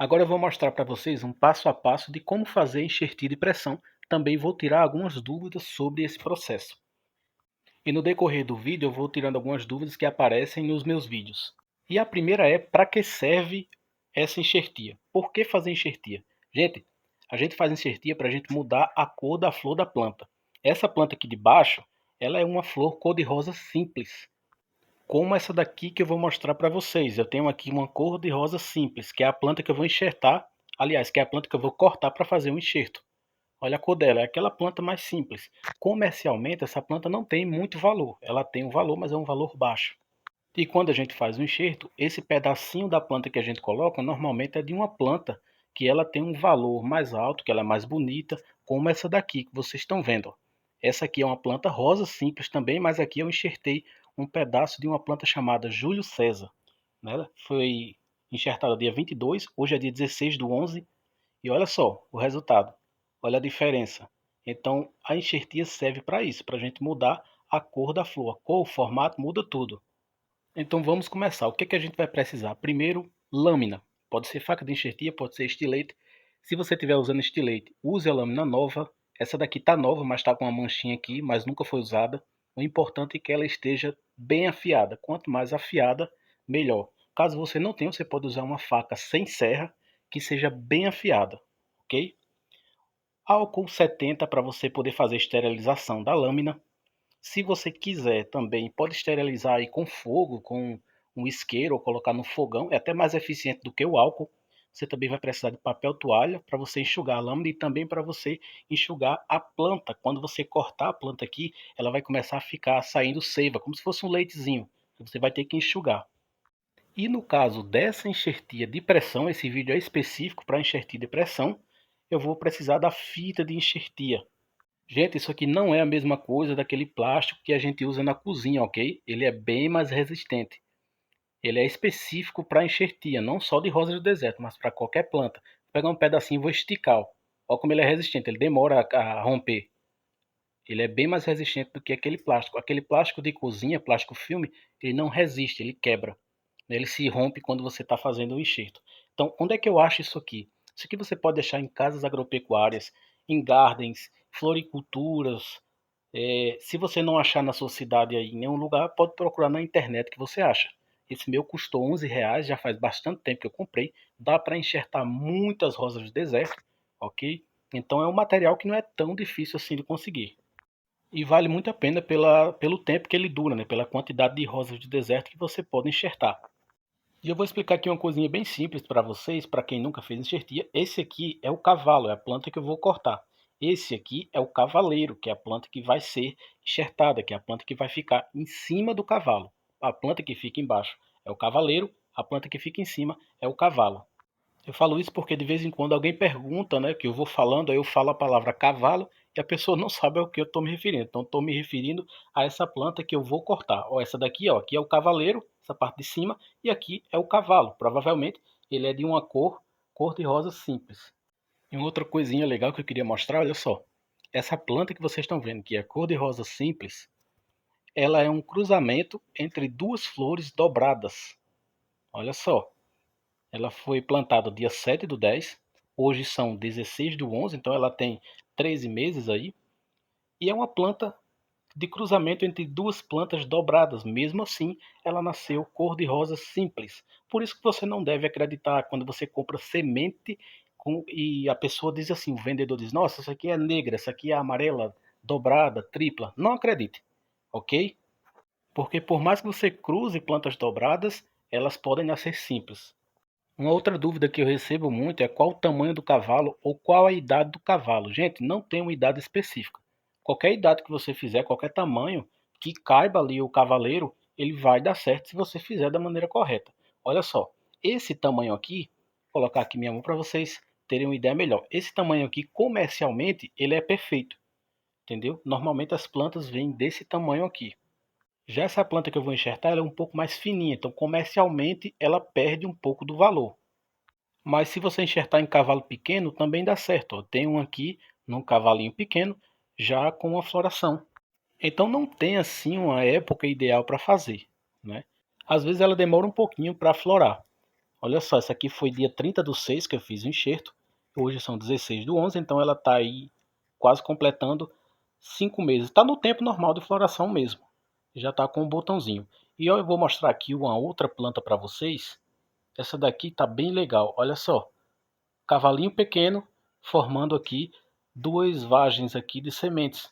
Agora eu vou mostrar para vocês um passo a passo de como fazer enxertia de pressão. Também vou tirar algumas dúvidas sobre esse processo. E no decorrer do vídeo eu vou tirando algumas dúvidas que aparecem nos meus vídeos. E a primeira é: para que serve essa enxertia? Por que fazer enxertia? Gente, a gente faz enxertia para a gente mudar a cor da flor da planta. Essa planta aqui de baixo, ela é uma flor cor-de-rosa simples, como essa daqui que eu vou mostrar para vocês. Eu tenho aqui uma cor-de-rosa simples, que é a planta que eu vou enxertar, aliás, que é a planta que eu vou cortar para fazer um enxerto. Olha a cor dela, é aquela planta mais simples. Comercialmente, essa planta não tem muito valor. Ela tem um valor, mas é um valor baixo. E quando a gente faz o enxerto, esse pedacinho da planta que a gente coloca, normalmente é de uma planta que ela tem um valor mais alto, que ela é mais bonita, como essa daqui que vocês estão vendo. Essa aqui é uma planta rosa simples também, mas aqui eu enxertei um pedaço de uma planta chamada Júlio César. Né? Foi enxertada dia 22, hoje é dia 16/11, e olha só o resultado. Olha a diferença. Então, a enxertia serve para isso, para a gente mudar a cor da flor. A cor, o formato, muda tudo. Então vamos começar. O que que a gente vai precisar? Primeiro, lâmina. Pode ser faca de enxertia, pode ser estilete. Se você estiver usando estilete, use a lâmina nova. Essa daqui está nova, mas está com uma manchinha aqui, mas nunca foi usada. O importante é que ela esteja bem afiada. Quanto mais afiada, melhor. Caso você não tenha, você pode usar uma faca sem serra, que seja bem afiada, ok? Álcool 70 para você poder fazer a esterilização da lâmina. Se você quiser também, pode esterilizar aí com fogo, com um isqueiro ou colocar no fogão, é até mais eficiente do que o álcool. Você também vai precisar de papel toalha para você enxugar a lâmina e também para você enxugar a planta. Quando você cortar a planta aqui, ela vai começar a ficar saindo seiva, como se fosse um leitezinho. Você vai ter que enxugar. E no caso dessa enxertia de pressão, esse vídeo é específico para enxertia de pressão, eu vou precisar da fita de enxertia. Gente, isso aqui não é a mesma coisa daquele plástico que a gente usa na cozinha, ok? Ele é bem mais resistente. Ele é específico para enxertia, não só de rosa do deserto, mas para qualquer planta. Vou pegar um pedacinho e vou esticar. Ó. Olha como ele é resistente, ele demora a romper. Ele é bem mais resistente do que aquele plástico. Aquele plástico de cozinha, plástico filme, ele não resiste, ele quebra. Ele se rompe quando você está fazendo o enxerto. Então, onde é que eu acho isso aqui? Isso aqui você pode deixar em casas agropecuárias, em gardens, floriculturas. Se você não achar na sua cidade aí em nenhum lugar, pode procurar na internet que você acha. Esse meu custou R$ 11, já faz bastante tempo que eu comprei. Dá para enxertar muitas rosas do deserto, ok? Então é um material que não é tão difícil assim de conseguir. E vale muito a pena pelo tempo que ele dura, né? Pela quantidade de rosas de deserto que você pode enxertar. E eu vou explicar aqui uma coisinha bem simples para vocês, para quem nunca fez enxertia. Esse aqui é o cavalo, é a planta que eu vou cortar. Esse aqui é o cavaleiro, que é a planta que vai ser enxertada, que é a planta que vai ficar em cima do cavalo. A planta que fica embaixo é o cavaleiro, a planta que fica em cima é o cavalo. Eu falo isso porque de vez em quando alguém pergunta, né, que eu vou falando, aí eu falo a palavra cavalo e a pessoa não sabe ao que eu estou me referindo. Então estou me referindo a essa planta que eu vou cortar. Ó, essa daqui, ó, aqui é o cavaleiro, essa parte de cima, e aqui é o cavalo. Provavelmente ele é de uma cor de rosa simples. E uma outra coisinha legal que eu queria mostrar, olha só. Essa planta que vocês estão vendo, que é cor de rosa simples, ela é um cruzamento entre duas flores dobradas. Olha só. Ela foi plantada dia 7/10, hoje são 16/11, então ela tem 13 meses aí. E é uma planta de cruzamento entre duas plantas dobradas. Mesmo assim, ela nasceu cor-de-rosa simples. Por isso que você não deve acreditar quando você compra semente e a pessoa diz assim, o vendedor diz, nossa, essa aqui é negra, essa aqui é amarela, dobrada, tripla. Não acredite, ok? Porque por mais que você cruze plantas dobradas, elas podem nascer simples. Uma outra dúvida que eu recebo muito é qual o tamanho do cavalo ou qual a idade do cavalo. Gente, não tem uma idade específica. Qualquer idade que você fizer, qualquer tamanho que caiba ali o cavaleiro, ele vai dar certo se você fizer da maneira correta. Olha só, esse tamanho aqui, vou colocar aqui minha mão para vocês terem uma ideia melhor. Esse tamanho aqui, comercialmente, ele é perfeito, entendeu? Normalmente as plantas vêm desse tamanho aqui. Já essa planta que eu vou enxertar, ela é um pouco mais fininha, então comercialmente ela perde um pouco do valor. Mas se você enxertar em cavalo pequeno, também dá certo. Ó. Tem um aqui, num cavalinho pequeno, já com uma floração. Então não tem assim uma época ideal para fazer. Né? Às vezes ela demora um pouquinho para florar. Olha só, essa aqui foi dia 30/6 que eu fiz o enxerto. Hoje são 16/11, então ela está aí quase completando 5 meses. Está no tempo normal de floração mesmo. Já está com um botãozinho. E eu vou mostrar aqui uma outra planta para vocês. Essa daqui está bem legal. Olha só, cavalinho pequeno formando aqui duas vagens aqui de sementes.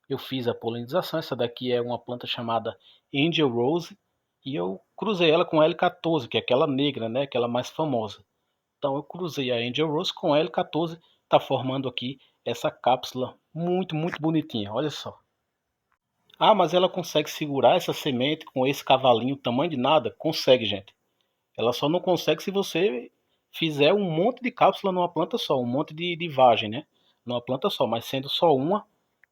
Eu fiz a polinização. Essa daqui é uma planta chamada Angel Rose e eu cruzei ela com L14, que é aquela negra, né, aquela mais famosa. Então eu cruzei a Angel Rose com a L14, está formando aqui essa cápsula muito bonitinha, olha só. Ah, mas ela consegue segurar essa semente com esse cavalinho tamanho de nada? Consegue, gente. Ela só não consegue se você fizer um monte de cápsula numa planta só, um monte de vagem, né? Numa planta só, mas sendo só uma,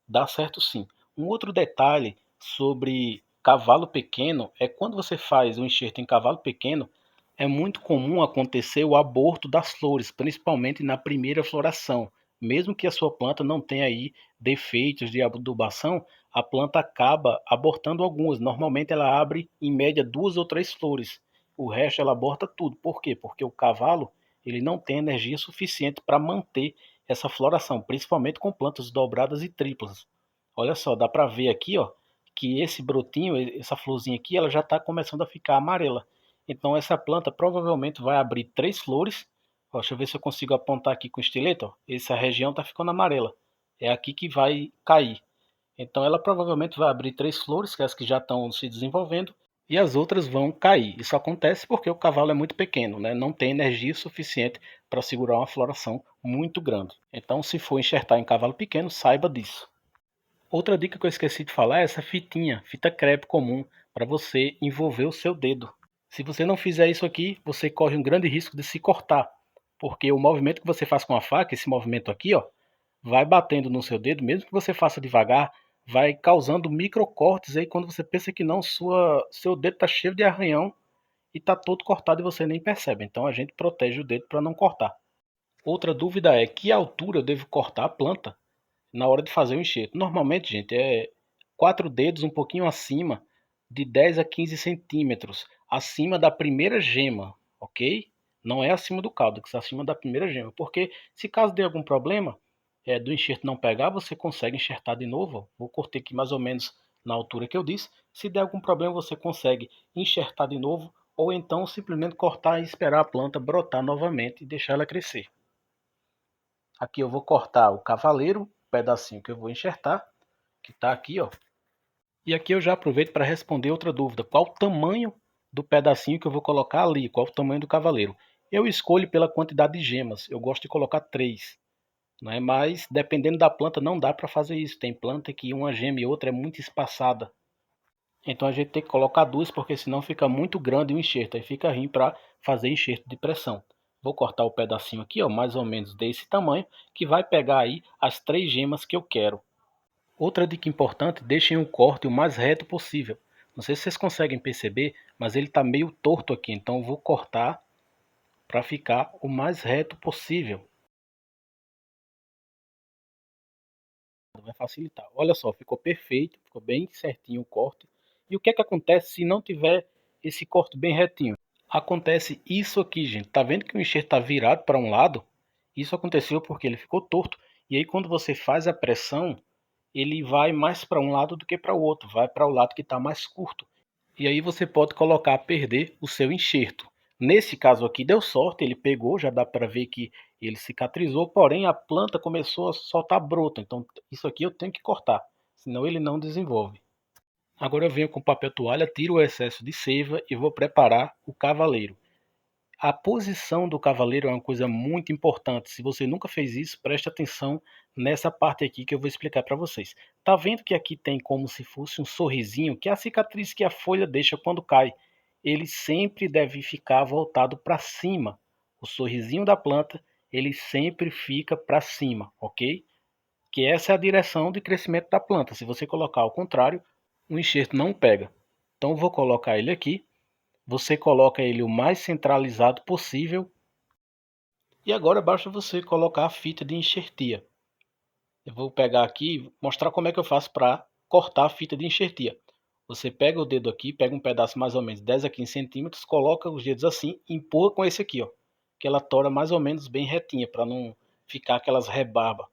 dá certo sim. Um outro detalhe sobre cavalo pequeno é quando você faz um enxerto em cavalo pequeno, é muito comum acontecer o aborto das flores, principalmente na primeira floração. Mesmo que a sua planta não tenha aí defeitos de adubação, a planta acaba abortando algumas. Normalmente ela abre em média 2 ou 3 flores. O resto ela aborta tudo. Por quê? Porque o cavalo ele não tem energia suficiente para manter essa floração, principalmente com plantas dobradas e triplas. Olha só, dá para ver aqui, ó, que esse brotinho, essa florzinha aqui, ela já está começando a ficar amarela. Então essa planta provavelmente vai abrir 3 flores. Ó, deixa eu ver se eu consigo apontar aqui com o estilete. Ó. Essa região está ficando amarela. É aqui que vai cair. Então ela provavelmente vai abrir 3 flores, que é as que já estão se desenvolvendo, e as outras vão cair. Isso acontece porque o cavalo é muito pequeno, né? Não tem energia suficiente para segurar uma floração muito grande. Então, se for enxertar em cavalo pequeno, saiba disso. Outra dica que eu esqueci de falar é essa fitinha, fita crepe comum, para você envolver o seu dedo. Se você não fizer isso aqui, você corre um grande risco de se cortar, porque o movimento que você faz com a faca, esse movimento aqui, ó, vai batendo no seu dedo, mesmo que você faça devagar, vai causando microcortes aí quando você pensa que não, seu dedo está cheio de arranhão e está todo cortado e você nem percebe. Então a gente protege o dedo para não cortar. Outra dúvida é que altura eu devo cortar a planta na hora de fazer o enxerto. Normalmente, gente, é 4 dedos um pouquinho acima de 10 a 15 centímetros, acima da primeira gema, ok? Não é acima do caudex, é acima da primeira gema, porque se caso dê algum problema do enxerto não pegar, você consegue enxertar de novo. Vou cortar aqui mais ou menos na altura que eu disse. Se der algum problema, você consegue enxertar de novo, ou então simplesmente cortar e esperar a planta brotar novamente e deixar ela crescer. Aqui eu vou cortar o cavaleiro, o pedacinho que eu vou enxertar, que está aqui, ó. E aqui eu já aproveito para responder outra dúvida. Qual o tamanho do pedacinho que eu vou colocar ali? Qual o tamanho do cavaleiro? Eu escolho pela quantidade de gemas. Eu gosto de colocar 3. Né? Mas dependendo da planta não dá para fazer isso. Tem planta que uma gema e outra é muito espaçada. Então a gente tem que colocar 2 porque senão fica muito grande o enxerto. Aí fica ruim para fazer enxerto de pressão. Vou cortar o pedacinho aqui, ó, mais ou menos desse tamanho, que vai pegar aí as 3 gemas que eu quero. Outra dica importante, deixem o corte o mais reto possível. Não sei se vocês conseguem perceber, mas ele está meio torto aqui, então eu vou cortar para ficar o mais reto possível. Vai facilitar. Olha só, ficou perfeito, ficou bem certinho o corte. E o que é que acontece se não tiver esse corte bem retinho? Acontece isso aqui, gente. Tá vendo que o enxerto está virado para um lado? Isso aconteceu porque ele ficou torto. E aí quando você faz a pressão, ele vai mais para um lado do que para o outro, vai para o lado que está mais curto. E aí você pode colocar a perder o seu enxerto. Nesse caso aqui deu sorte, ele pegou, já dá para ver que ele cicatrizou, porém a planta começou a soltar broto, então isso aqui eu tenho que cortar, senão ele não desenvolve. Agora eu venho com papel toalha, tiro o excesso de seiva e vou preparar o cavaleiro. A posição do cavaleiro é uma coisa muito importante. Se você nunca fez isso, preste atenção nessa parte aqui que eu vou explicar para vocês. Tá vendo que aqui tem como se fosse um sorrisinho, que é a cicatriz que a folha deixa quando cai. Ele sempre deve ficar voltado para cima. O sorrisinho da planta, ele sempre fica para cima, ok? Que essa é a direção de crescimento da planta. Se você colocar ao contrário, o enxerto não pega. Então vou colocar ele aqui. Você coloca ele o mais centralizado possível. E agora basta você colocar a fita de enxertia. Eu vou pegar aqui e mostrar como é que eu faço para cortar a fita de enxertia. Você pega o dedo aqui, pega um pedaço mais ou menos 10 a 15 centímetros, coloca os dedos assim e empurra com esse aqui, ó. Que ela tora mais ou menos bem retinha, para não ficar aquelas rebarbas.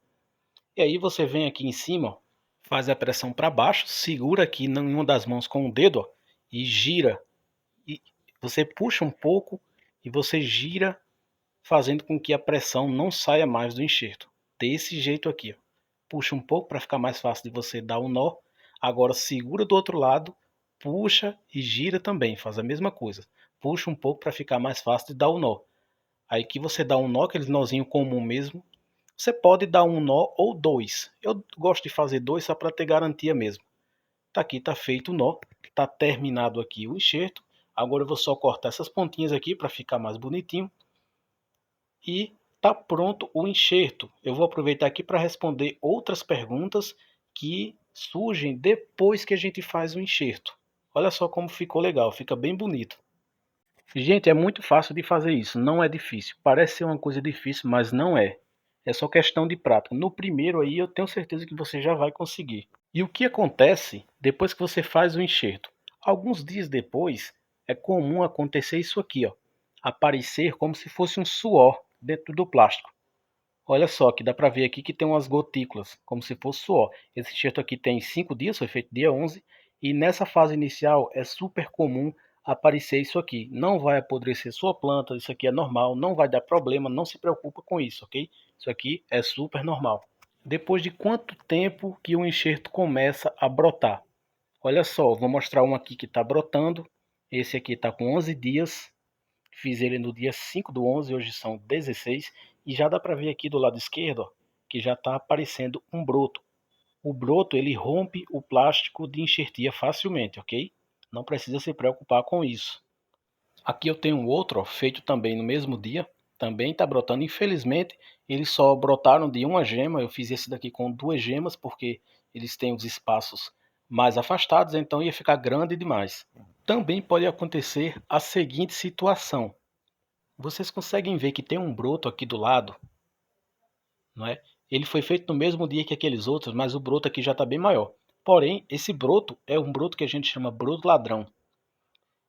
E aí você vem aqui em cima, ó, faz a pressão para baixo, segura aqui em uma das mãos com o dedo, ó, e gira. E você puxa um pouco e você gira, fazendo com que a pressão não saia mais do enxerto. Desse jeito aqui, ó. Puxa um pouco para ficar mais fácil de você dar o nó. Agora segura do outro lado, puxa e gira também, faz a mesma coisa. Puxa um pouco para ficar mais fácil de dar o nó. Aí que você dá um nó, aquele nozinho comum mesmo. Você pode dar um nó ou dois. Eu gosto de fazer dois só para ter garantia mesmo. Tá aqui, tá feito o nó. Tá terminado aqui o enxerto. Agora eu vou só cortar essas pontinhas aqui para ficar mais bonitinho. E tá pronto o enxerto. Eu vou aproveitar aqui para responder outras perguntas que surgem depois que a gente faz o enxerto. Olha só como ficou legal, fica bem bonito. Gente, é muito fácil de fazer isso, não é difícil. Parece ser uma coisa difícil, mas não é. É só questão de prática. No primeiro aí eu tenho certeza que você já vai conseguir. E o que acontece depois que você faz o enxerto? Alguns dias depois é comum acontecer isso aqui, ó, aparecer como se fosse um suor dentro do plástico. Olha só, que dá para ver aqui que tem umas gotículas, como se fosse suor. Esse enxerto aqui tem 5 dias, foi feito dia 11, e nessa fase inicial é super comum aparecer isso aqui. Não vai apodrecer sua planta, isso aqui é normal, não vai dar problema, não se preocupa com isso, ok? Isso aqui é super normal. Depois de quanto tempo que o enxerto começa a brotar? Olha só, vou mostrar um aqui que está brotando. Esse aqui está com 11 dias. Fiz ele no dia 5 do 11, hoje são 16. E já dá para ver aqui do lado esquerdo, ó, que já está aparecendo um broto. O broto ele rompe o plástico de enxertia facilmente, ok? Não precisa se preocupar com isso. Aqui eu tenho um outro, ó, feito também no mesmo dia. Também está brotando. Infelizmente, eles só brotaram de uma gema. Eu fiz esse daqui com duas gemas, porque eles têm os espaços mais afastados, então ia ficar grande demais. Também pode acontecer a seguinte situação. Vocês conseguem ver que tem um broto aqui do lado, não é? Ele foi feito no mesmo dia que aqueles outros, mas o broto aqui já está bem maior. Porém, esse broto é um broto que a gente chama broto ladrão.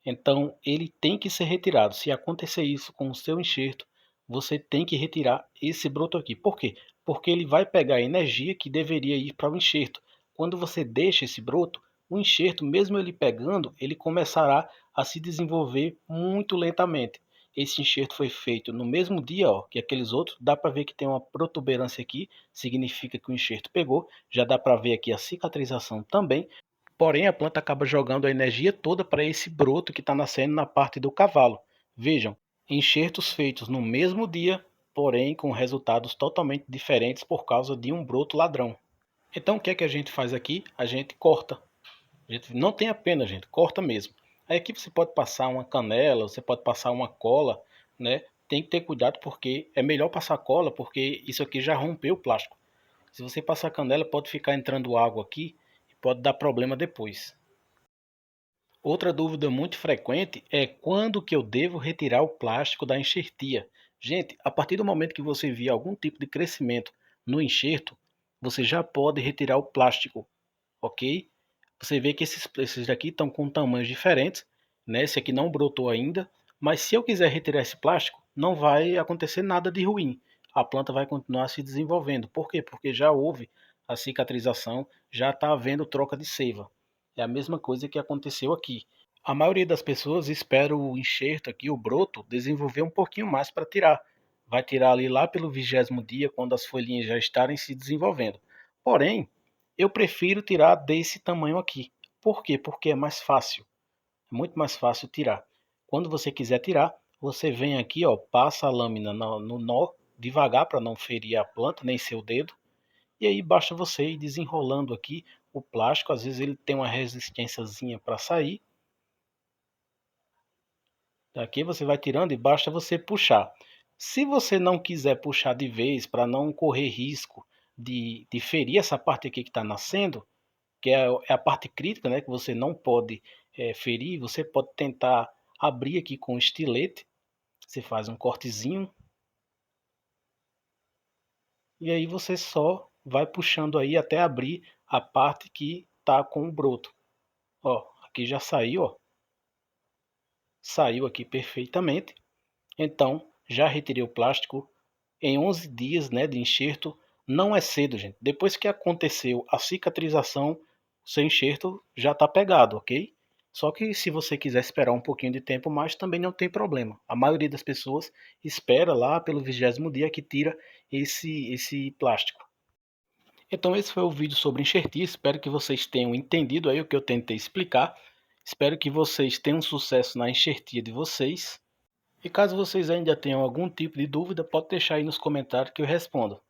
Então, ele tem que ser retirado. Se acontecer isso com o seu enxerto, você tem que retirar esse broto aqui. Por quê? Porque ele vai pegar a energia que deveria ir para o enxerto. Quando você deixa esse broto, o enxerto, mesmo ele pegando, ele começará a se desenvolver muito lentamente. Esse enxerto foi feito no mesmo dia, ó, que aqueles outros. Dá para ver que tem uma protuberância aqui, significa que o enxerto pegou. Já dá para ver aqui a cicatrização também. Porém, a planta acaba jogando a energia toda para esse broto que está nascendo na parte do cavalo. Vejam, enxertos feitos no mesmo dia, porém com resultados totalmente diferentes por causa de um broto ladrão. Então, o que é que a gente faz aqui? A gente corta. A gente não tem a pena, gente, corta mesmo. Aí aqui você pode passar uma canela, você pode passar uma cola, né? Tem que ter cuidado porque é melhor passar cola porque isso aqui já rompeu o plástico. Se você passar canela, pode ficar entrando água aqui e pode dar problema depois. Outra dúvida muito frequente é quando que eu devo retirar o plástico da enxertia. Gente, a partir do momento que você vê algum tipo de crescimento no enxerto, você já pode retirar o plástico, ok? Você vê que esses daqui estão com tamanhos diferentes, né? Esse aqui não brotou ainda, mas se eu quiser retirar esse plástico, não vai acontecer nada de ruim. A planta vai continuar se desenvolvendo. Por quê? Porque já houve a cicatrização, já está havendo troca de seiva. É a mesma coisa que aconteceu aqui. A maioria das pessoas espera o enxerto aqui, o broto, desenvolver um pouquinho mais para tirar. Vai tirar ali lá pelo 20º dia, quando as folhinhas já estarem se desenvolvendo. Porém, eu prefiro tirar desse tamanho aqui. Por quê? Porque é mais fácil. É muito mais fácil tirar. Quando você quiser tirar, você vem aqui, ó, passa a lâmina no nó, devagar para não ferir a planta, nem seu dedo. E aí basta você ir desenrolando aqui o plástico. Às vezes ele tem uma resistênciazinha para sair. Daqui você vai tirando e basta você puxar. Se você não quiser puxar de vez para não correr risco de ferir essa parte aqui que está nascendo, que é a parte crítica, né, que você não pode ferir, você pode tentar abrir aqui com um estilete. Você faz um cortezinho e aí você só vai puxando aí até abrir a parte que está com o broto. Ó, Aqui já saiu, ó. Saiu aqui perfeitamente. Então, já retirei o plástico em 11 dias, né, de enxerto. Não é cedo, gente. Depois que aconteceu a cicatrização, o seu enxerto já está pegado, ok? Só que se você quiser esperar um pouquinho de tempo mais, também não tem problema. A maioria das pessoas espera lá pelo 20º dia que tira esse plástico. Então esse foi o vídeo sobre enxertia. Espero que vocês tenham entendido aí o que eu tentei explicar. Espero que vocês tenham sucesso na enxertia de vocês. E caso vocês ainda tenham algum tipo de dúvida, pode deixar aí nos comentários que eu respondo.